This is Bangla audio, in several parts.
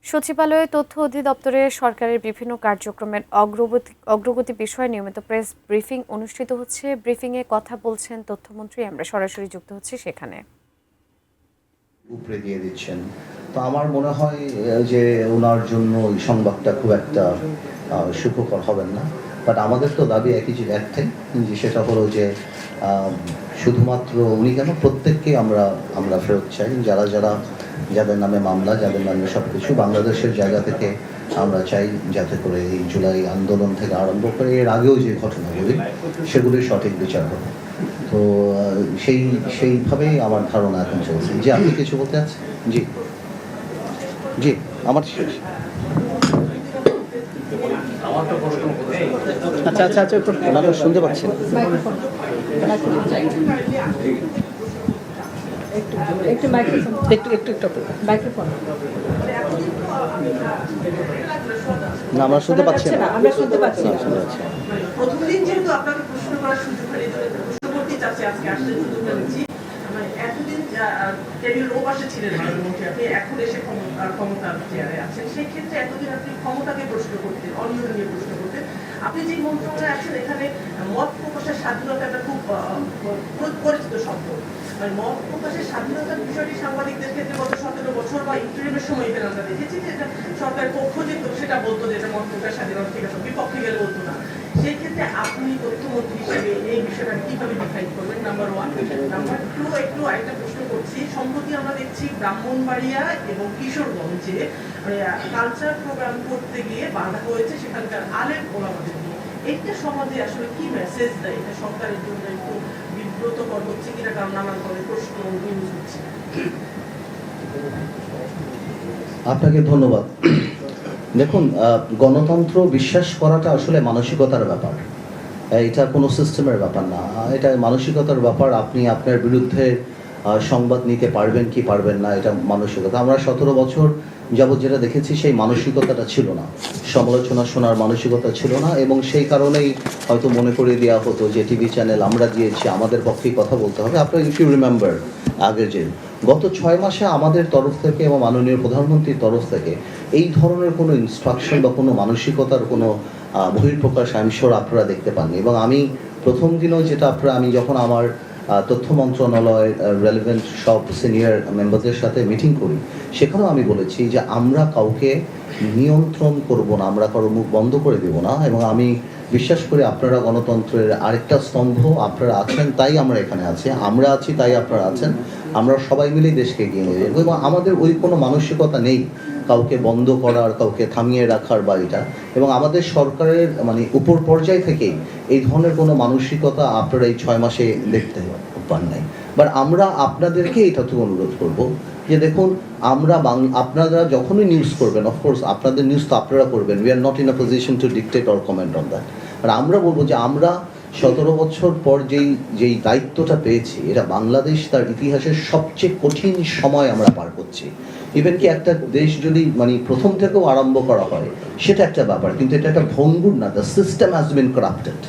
সচিবালয়ে তথ্য অধিদপ্তরের সরকারের বিভিন্ন কার্যক্রমের অগ্রগতি বিষয়ে নিয়মিত প্রেস ব্রিফিং অনুষ্ঠিত হচ্ছে। ব্রিফিংয়ে কথা বলছেন তথ্যমন্ত্রী। আমরা সরাসরি যুক্ত হচ্ছি সেখানে। উপরে দিয়ে দিচ্ছেন, তো আমার মনে হয় যে ওনার জন্য এই সংবাদটা খুব একটা সুখকর হবেন না। বাট আমাদের তো দাবি একটাই, যে সেটা হলো যে শুধুমাত্র উনি কেন, প্রত্যেককে আমরা ফেরত চাই। যাদের নামে মামলা, যাদের নামে সব কিছু বাংলাদেশের জায়গা থেকে আমরা চাই, যাতে করে এই জুলাই আন্দোলন থেকে আরম্ভ করে এর আগেও যে ঘটনাগুলি, সেগুলির সঠিক বিচার হবে। তো সেইভাবেই আমার ধারণা এখন চলছে। যে আপনি কিছু বলতে চাচ্ছেন? জি জি, আমার শেষ। আচ্ছা আচ্ছা আচ্ছা, ওনারা শুনতে পাচ্ছেন। একটু মাইক্রোফোন, একটু মাইক্রোফোন না, আমরা শুনতে পাচ্ছি না। আমরা শুনতে পাচ্ছি না। প্রথম দিন যেহেতু আপনাকে প্রশ্ন করার সুযোগ হয়নি, প্রশ্ন করতে চাচ্ছি, আজকে আসলে সুযোগটা নিচ্ছি। এতদিন টেবিলের ও পাশে ছিলেন প্রধানমন্ত্রী, আপনি এখন এসে ক্ষমতার চেয়ারে আছেন। সেই ক্ষেত্রে এতদিন আপনি ক্ষমতাকে প্রশ্ন করতেন, অনিয়ম নিয়ে প্রশ্ন করতেন। আপনি যে মন্ত্রণালয়ে আছেন, এখানে মত প্রকাশের স্বাধীনতা একটা খুব পরিচিত শব্দ। মত প্রকাশের স্বাধীনতার বিষয়টি সাংবাদিকদের ক্ষেত্রে গত 17 বছর বা ইন্টারিমের সময় এখানে আমরা দেখেছি যে এটা সরকারের পক্ষ যেত সেটা বলতো যে এটা মত প্রকাশ স্বাধীনতা ঠিক আছে, বিপক্ষে গেলে বলতো না। সেই ক্ষেত্রে আপনি তথ্যমন্ত্রী হিসেবে এই বিষয়টা কিভাবে ডিফাইন করবেন? নাম্বার 1। নাম্বার 2, একটু আরেকটা প্রশ্ন করছি। সম্প্রতি আমরা দেখছি ব্রাহ্মণবাড়িয়া এবং কিশোরগঞ্জে কালচার প্রোগ্রাম করতে গিয়ে বাধা হয়েছে সেখানকার আলেম ওলামাদের নিয়ে। একটা সমাজে আসলে কি মেসেজ দেয়? এটা সরকারের জন্য একটু বিব্রতকর হচ্ছে কিনা, কারণ নানান ধরনের প্রশ্ন নিউজ হচ্ছে। আপনাকে ধন্যবাদ। দেখুন, গণতন্ত্র বিশ্বাস করাটা আসলে মানসিকতার ব্যাপার। এটা কোনো সিস্টেমের ব্যাপার না, এটা মানসিকতার ব্যাপার। আপনি আপনার বিরুদ্ধে সংবাদ নিতে পারবেন কি পারবেন না, এটা মানসিকতা। আমরা 17 বছর যাবৎ যেটা দেখেছি, সেই মানসিকতাটা ছিল না, সমালোচনা শোনার মানসিকতা ছিল না। এবং সেই কারণেই হয়তো মনে করিয়ে দেওয়া হতো যে টিভি চ্যানেল আমরা দিয়েছি, আমাদের পক্ষেই কথা বলতে হবে। আপনার ইফ ইউ রিমেম্বার, আগে যে গত 6 মাসে আমাদের তরফ থেকে এবং মাননীয় প্রধানমন্ত্রীর তরফ থেকে এই ধরনের কোনো ইনস্ট্রাকশন বা কোনো মানসিকতার কোনো বহিঃপ্রকাশ আই এম শিওর আপনারা দেখতে পাননি। এবং আমি প্রথম দিনও যেটা আমি যখন আমার তথ্য মন্ত্রণালয় রেলেভেন্ট সব সিনিয়র মেম্বারদের সাথে মিটিং করি, সেখানেও আমি বলেছি যে আমরা কাউকে নিয়ন্ত্রণ করব না, আমরা কারো মুখ বন্ধ করে দেব না। এবং আমি বিশ্বাস করি আপনারা গণতন্ত্রের আরেকটা স্তম্ভ, আপনারা আছেন তাই আমরা এখানে আছি, আমরা আছি তাই আপনারা আছেন। আমরা সবাই মিলেই দেশকে এগিয়ে নিয়ে যাবো। এবং আমাদের ওই কোনো মানসিকতা নেই কাউকে বন্ধ করার, কাউকে থামিয়ে রাখার বা এটা। এবং আমাদের সরকারের উপর পর্যায় থেকেই এই ধরনের কোনো মানসিকতা আপনারা এই 6 মাসে দেখতে পান নাই। বাট আমরা আপনাদেরকে এইটাতে অনুরোধ করব যে দেখুন, আপনারা যখনই নিউজ করবেন, অফকোর্স আপনাদের নিউজ তো আপনারা করবেন, we are not in a position to dictate or comment on that. আর আমরা বলবো যে আমরা 17 বছর পর যেই দায়িত্বটা পেয়েছি, এটা বাংলাদেশ তার ইতিহাসের সবচেয়ে কঠিন সময় আমরা পার করছি। ইভেন কি একটা দেশ যদি প্রথম থেকেও আরম্ভ করা হয়, সেটা একটা ব্যাপার, কিন্তু এটা একটা ভঙ্গুর না। The system has been corrupted.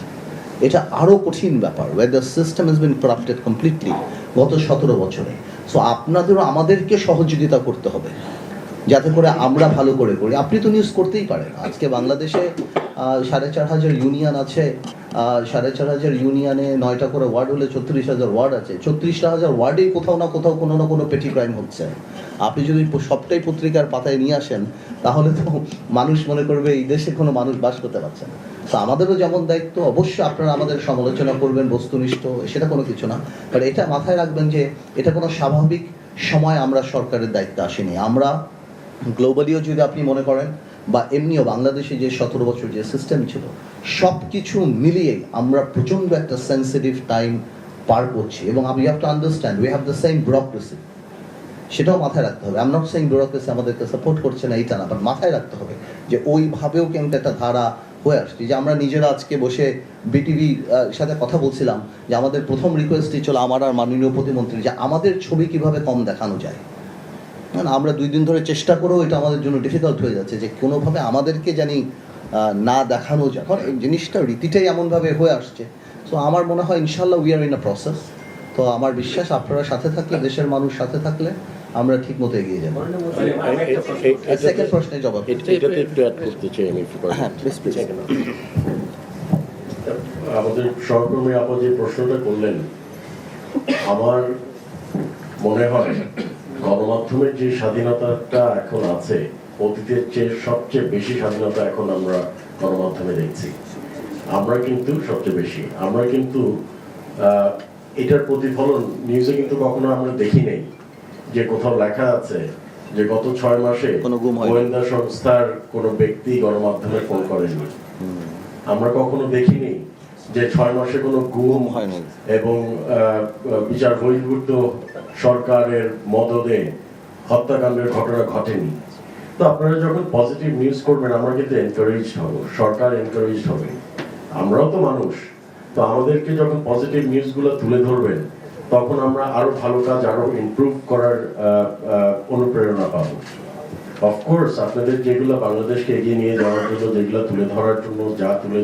এটা আরও কঠিন ব্যাপার, way the system has been corrupted completely গত 17 বছরে। সো আপনাদেরও আমাদেরকে সহযোগিতা করতে হবে যাতে করে আমরা ভালো করে করি। আপনি তো নিউজ করতেই পারেন। আজকে বাংলাদেশে 4,500 ইউনিয়ন আছে, 4,500 ইউনিয়নে 9টা করে ওয়ার্ড হলে 36,000 ওয়ার্ড আছে। 36,000 ওয়ার্ডেই কোথাও না কোনো পেটি ক্রাইম হচ্ছে। আপনি যদি সবটাই পত্রিকার পাতায় নিয়ে আসেন, তাহলে তো মানুষ মনে করবে এই দেশে কোনো মানুষ বাস করতে পারছে না। তো আমাদেরও যেমন দায়িত্ব, অবশ্যই আপনারা আমাদের সমালোচনা করবেন বস্তুনিষ্ঠ, সেটা কোনো কিছু না। বাট এটা মাথায় রাখবেন যে এটা কোনো স্বাভাবিক সময় আমরা সরকারের দায়িত্বে আসিনি। আমরা গ্লোবালিও যদি আপনি মনে করেন, বা এমনিও বাংলাদেশে যে 17 বছর যে সিস্টেম ছিল, সব কিছু মিলিয়ে আমরা প্রচণ্ড একটা সেন্সিটিভ টাইম পার করছি। এবং we have to understand we have the same bureaucracy, সেটাও মাথায় রাখতে হবে। I am not saying bureaucracy আমাদেরকে সাপোর্ট করছে না, এইটা না, বাট মাথায় রাখতে হবে যে ওইভাবেও কিন্তু একটা ধারা হয়ে আসছে। যে আমরা নিজেরা আজকে বসে বিটিভির সাথে কথা বলছিলাম যে আমাদের প্রথম রিকোয়েস্টই ছিল আমার আর মাননীয় প্রতিমন্ত্রী, যে আমাদের ছবি কিভাবে কম দেখানো যায়। আমরা 2 দিন ধরে চেষ্টা করেও এটা আমাদের জন্য ডিফিকাল্ট হয়ে যাচ্ছে যে কোনোভাবে আমাদেরকে জানি না দেখানো যায়। কারণ এই জিনিসটা রীতিটাই এমনভাবে হয়ে আসছে। সো আমার মনে হয় ইনশাল্লাহ we are in a process. তো আমার বিশ্বাস আপনারা সাথে থাকলে, দেশের মানুষ সাথে থাকলে আমরা ঠিক মতো এগিয়ে যাবো। সেকেন্ড প্রশ্নের জবাব। এটাতে একটু অ্যাড করতে চাই আমি। হ্যাঁ, প্লিজ প্লিজ। আমাদের সহকর্মী আপা যে প্রশ্নটা করলেন, আমার মনে হয় গণমাধ্যমের যে স্বাধীনতাটা এখন আছে, অতীতের চেয়ে সবচেয়ে বেশি স্বাধীনতা এখন আমরা গণমাধ্যমে দেখছি। আমরা কিন্তু সবচেয়ে বেশি, আমরা কিন্তু এটার প্রতিফলন নিউজে কিন্তু কখনো আমরা দেখি নাই যে কোথাও লেখা আছে যে গত 6 মাসে কোনো গুম হয়নি, গোয়েন্দা সংস্থার কোনো ব্যক্তি গণমাধ্যমে ফোন করেনি। আমরা কখনো দেখিনি যে 6 মাসে কোনো গুম হয়নি এবং বিচার বহির্ভূত সরকারের মদদে হত্যাকাণ্ডের ঘটনা ঘটেনি। তো আপনারা যখন পজিটিভ নিউজ করবেন আমরা কিন্তু এনকারেজ হব, সরকার এনকারেজ হবে। আমরাও তো মানুষ, তো আমাদেরকে যখন পজিটিভ নিউজগুলো তুলে ধরবেন তখন আমরা আরো ভালো কাজ, আরো ইমপ্রুভ করার অনুপ্রেরণা পাবো। অফকোর্স আপনাদের যেগুলো বাংলাদেশকে এগিয়ে নিয়ে যাওয়ার জন্য, যেগুলো তুলে ধরার জন্য যা তুলে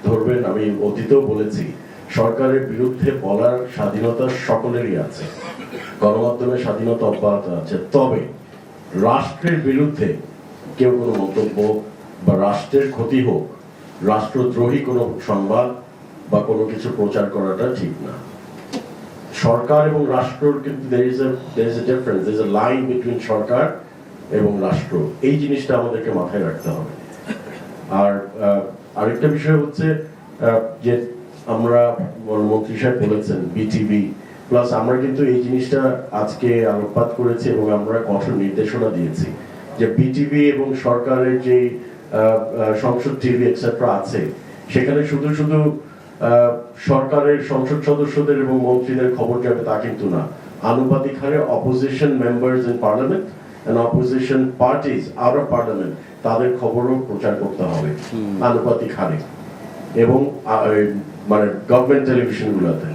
ধরবেন, আমি অতীতেও বলেছি সরকারের বিরুদ্ধে বলার স্বাধীনতা সকলেরই আছে, গণমাধ্যমের স্বাধীনতা অব্যাহত আছে। তবে রাষ্ট্রের বিরুদ্ধে কেউ কোনো মন্তব্য বা রাষ্ট্রের ক্ষতি হোক, রাষ্ট্রদ্রোহী কোনো সংবাদ বা কোনো কিছু প্রচার করাটা ঠিক না। সরকার এবং রাষ্ট্রর কিন্তু there is a difference, there is a line between সরকার এবং রাষ্ট্র। এই জিনিসটা আমাদেরকে মাথায় রাখতে হবে। আর আরেকটা বিষয় হচ্ছে যে আমরা মন্ত্রী সাহেব বলেছেন বিটিভি প্লাস, আমরা কিন্তু এই জিনিসটা আজকে আলোকপাত করেছি এবং আমরা কঠোর নির্দেশনা দিয়েছি যে বিটিভি এবং সরকারের যে সংসদ টিভি এক্সেট্রা আছে, সেখানে শুধু শুধু সরকারের সংসদ সদস্যদের এবং মন্ত্রীদের খবর যাবে তা কিন্তু না। আনুপাতিক হারে opposition members in parliament and opposition parties out of parliament, তাদের খবরও প্রচার করতে হবে আনুপাতিক হারে, এবং মানে গভর্নমেন্ট টেলিভিশন গুলোতে।